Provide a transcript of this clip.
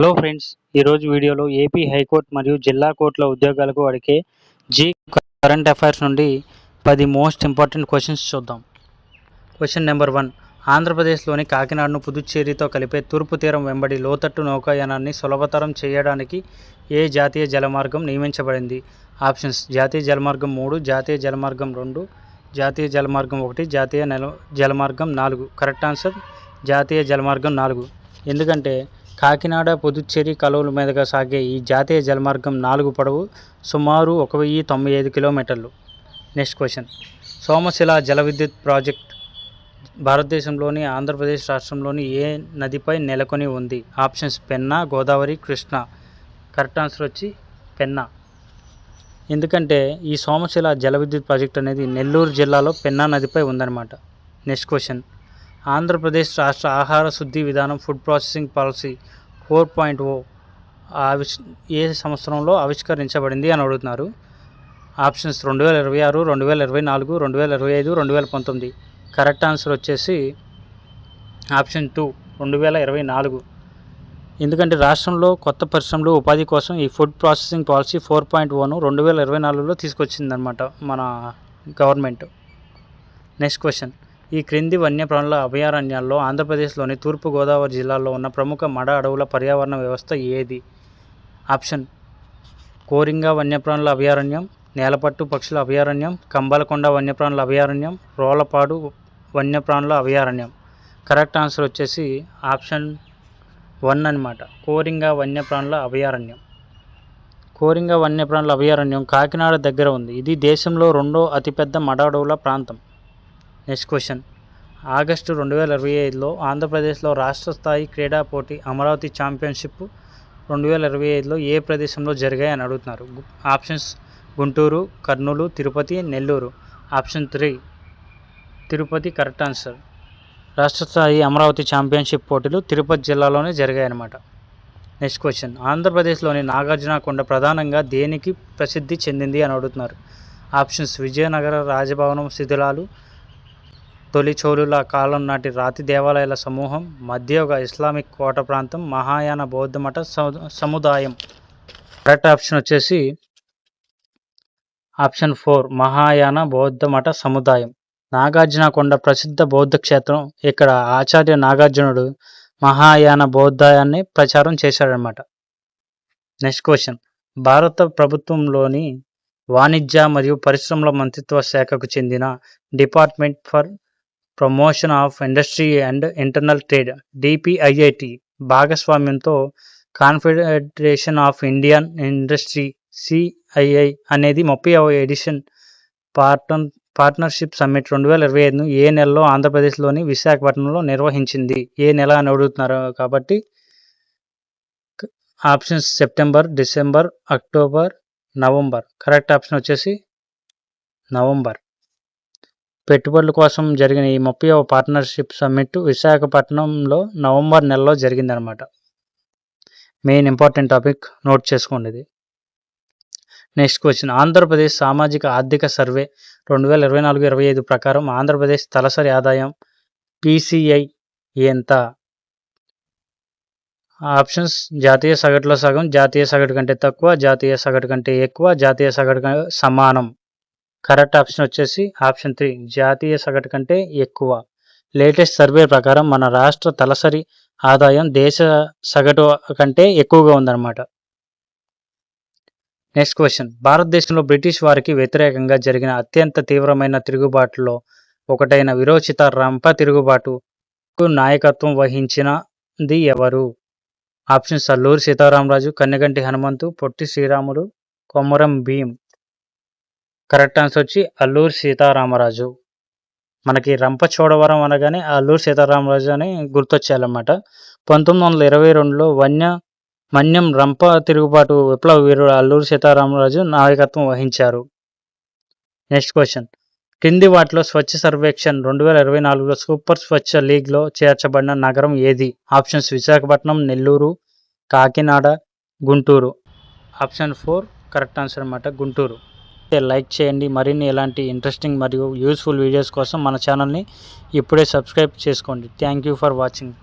Hello friends, ఈరోజు వీడియోలో AP high court మరియు జిల్లా కోర్టుల ఉద్యోగాలకు అడిగే జీ కరెంట్ అఫైర్స్ నుండి 10 మోస్ట్ ఇంపార్టెంట్ క్వశ్చన్స్ చూద్దాం. Question number 1. ఆంధ్రప్రదేశ్లోని కాకినాడను పుదుచ్చేరితో కలిపే తూర్పు తీరం వెంబడి లోతట్టు నౌకాయానాన్ని సులభతరం చేయడానికి ఏ జాతీయ జలమార్గం నియమించబడింది? ఆప్షన్స్: జాతీయ జలమార్గం 3, జాతీయ జలమార్గం 2, జాతీయ జలమార్గం 1, జాతీయ జలమార్గం 4. కరెక్ట్ ఆన్సర్ జాతీయ జలమార్గం 4. ఎందుకంటే కాకినాడ, పుదుచ్చేరి కలువల మీదుగా సాగే ఈ జాతీయ జలమార్గం 4 పొడవు సుమారు 1095 కిలోమీటర్లు. Next question. సోమశిల జల విద్యుత్ ప్రాజెక్ట్ భారతదేశంలోని ఆంధ్రప్రదేశ్ రాష్ట్రంలోని ఏ నదిపై నెలకొని ఉంది? Options: Penna, Godavari, Krishna. Correct answer వచ్చి పెన్నా. ఎందుకంటే ఈ సోమశిల జల విద్యుత్ ప్రాజెక్ట్ అనేది నెల్లూరు జిల్లాలో పెన్నా నదిపై ఉందన్నమాట. Next question. ఆంధ్రప్రదేశ్ రాష్ట్ర ఆహార శుద్ధి విధానం ఫుడ్ ప్రాసెసింగ్ పాలసీ 4.0 ఏ సంవత్సరంలో ఆవిష్కరించబడింది అని అడుగుతున్నారు. ఆప్షన్స్: 2026, 2024, 2025, 2019. కరెక్ట్ ఆన్సర్ వచ్చేసి ఆప్షన్ 2, 2024. ఎందుకంటే రాష్ట్రంలో కొత్త పరిశ్రమలు ఉపాధి కోసం ఈ ఫుడ్ ప్రాసెసింగ్ పాలసీ 4.0ను 2024లో తీసుకొచ్చిందనమాట మన గవర్నమెంట్. Next question. ఈ క్రింది వన్యప్రాణుల అభయారణ్యాల్లో ఆంధ్రప్రదేశ్లోని తూర్పుగోదావరి జిల్లాలో ఉన్న ప్రముఖ మడ అడవుల పర్యావరణ వ్యవస్థ ఏది? ఆప్షన్: కోరింగ వన్యప్రాణుల అభయారణ్యం, నేలపట్టు పక్షుల అభయారణ్యం, కంబాలకొండ వన్యప్రాణుల అభయారణ్యం, రోలపాడు వన్యప్రాణుల అభయారణ్యం. కరెక్ట్ ఆన్సర్ వచ్చేసి ఆప్షన్ 1 అనమాట, కోరింగ వన్యప్రాణుల అభయారణ్యం. కోరింగ వన్యప్రాణుల అభయారణ్యం కాకినాడ దగ్గర ఉంది. ఇది దేశంలో 2వ అతిపెద్ద మడ అడవుల ప్రాంతం. Next question. ఆగస్టు 2025లో ఆంధ్రప్రదేశ్లో రాష్ట్ర స్థాయి క్రీడా పోటీ అమరావతి ఛాంపియన్షిప్ 2025లో ఏ ప్రదేశంలో జరిగాయి అని అడుగుతున్నారు. Options: Guntur, Kurnool, Tirupati, Nellore. Option 3, Tirupati. Correct answer. రాష్ట్ర స్థాయి అమరావతి ఛాంపియన్షిప్ పోటీలు తిరుపతి జిల్లాలోనే జరిగాయన్నమాట. Next question. ఆంధ్రప్రదేశ్లోని నాగార్జునకొండ ప్రధానంగా దేనికి ప్రసిద్ధి చెందింది అని అడుగుతున్నారు. ఆప్షన్స్: విజయనగర రాజభవనం శిథిలాలు, తొలి చోళుల కాలం నాటి రాతి దేవాలయాల సమూహం, మధ్యయుగ ఇస్లామిక్ కోట ప్రాంతం, మహాయాన బౌద్ధ మఠ సముదాయం. కరెక్ట్ ఆప్షన్ వచ్చేసి ఆప్షన్ 4, మహాయాన బౌద్ధ మఠ సముదాయం. నాగార్జునకొండ ప్రసిద్ధ బౌద్ధ క్షేత్రం. ఇక్కడ ఆచార్య నాగార్జునుడు మహాయాన బౌద్ధాయాన్ని ప్రచారం చేశాడనమాట. Next question. భారత ప్రభుత్వంలోని వాణిజ్య మరియు పరిశ్రమల మంత్రిత్వ శాఖకు చెందిన department for promotion of industry and internal trade DPIIT భాగస్వామ్యంతో confederation of Indian industry CII అనేది 30వ ఎడిషన్ పార్ట్నర్షిప్ సమ్మిట్ 2025ను ఏ నెలలో ఆంధ్రప్రదేశ్లోని విశాఖపట్నంలో నిర్వహించింది? ఏ నెల అని అడుగుతున్నారు కాబట్టి options: September, December, October, November. Correct option వచ్చేసి నవంబర్. పెట్టుబడుల కోసం జరిగిన ఈ 30వ పార్ట్నర్షిప్ సమ్మిట్ విశాఖపట్నంలో నవంబర్ నెలలో జరిగిందనమాట. మెయిన్ ఇంపార్టెంట్ టాపిక్ నోట్ చేసుకోండి ఇది. Next question. ఆంధ్రప్రదేశ్ సామాజిక ఆర్థిక సర్వే 2024-25 ప్రకారం ఆంధ్రప్రదేశ్ తలసరి ఆదాయం PCI ఎంత? ఆప్షన్స్: జాతీయ సగటులో సగం, జాతీయ సగటు కంటే తక్కువ, జాతీయ సగటు కంటే ఎక్కువ, జాతీయ సగటు సమానం. కరెక్ట్ ఆప్షన్ వచ్చేసి ఆప్షన్ 3, జాతీయ సగటు కంటే ఎక్కువ. లేటెస్ట్ సర్వే ప్రకారం మన రాష్ట్ర తలసరి ఆదాయం దేశ సగటు కంటే ఎక్కువగా ఉందన్నమాట. Next question. భారతదేశంలో బ్రిటిష్ వారికి వ్యతిరేకంగా జరిగిన అత్యంత తీవ్రమైన తిరుగుబాటులో ఒకటైన విరోచిత రంప తిరుగుబాటుకు నాయకత్వం వహించినది ఎవరు? Options: Alluri Sitaramaraju, Kanneganti Hanumanthu, Potti Sriramulu, Komaram Bheem. Correct answer వచ్చి అల్లూరి సీతారామరాజు. మనకి రంపచోడవరం అనగానే అల్లూరి సీతారామరాజు అని గుర్తొచ్చేయాలన్నమాట. 1922లో మన్యం రంప తిరుగుబాటు విప్లవ వీరుడు అల్లూరి సీతారామరాజు నాయకత్వం వహించారు. Next question. కింది వాటిలో స్వచ్ఛ సర్వేక్షణ్ 2024లో సూపర్ స్వచ్ఛ లీగ్లో చేర్చబడిన నగరం ఏది? Options: Visakhapatnam, Nellore, Kakinada, Guntur. Option 4 correct answer అన్నమాట, గుంటూరు. లైక్ చేయండి. మరిన్ని ఇలాంటి ఇంట్రెస్టింగ్ మరియు యూస్ఫుల్ వీడియోస్ కోసం మన ఛానల్ని ఇప్పుడే సబ్స్క్రైబ్ చేసుకోండి. Thank you for watching.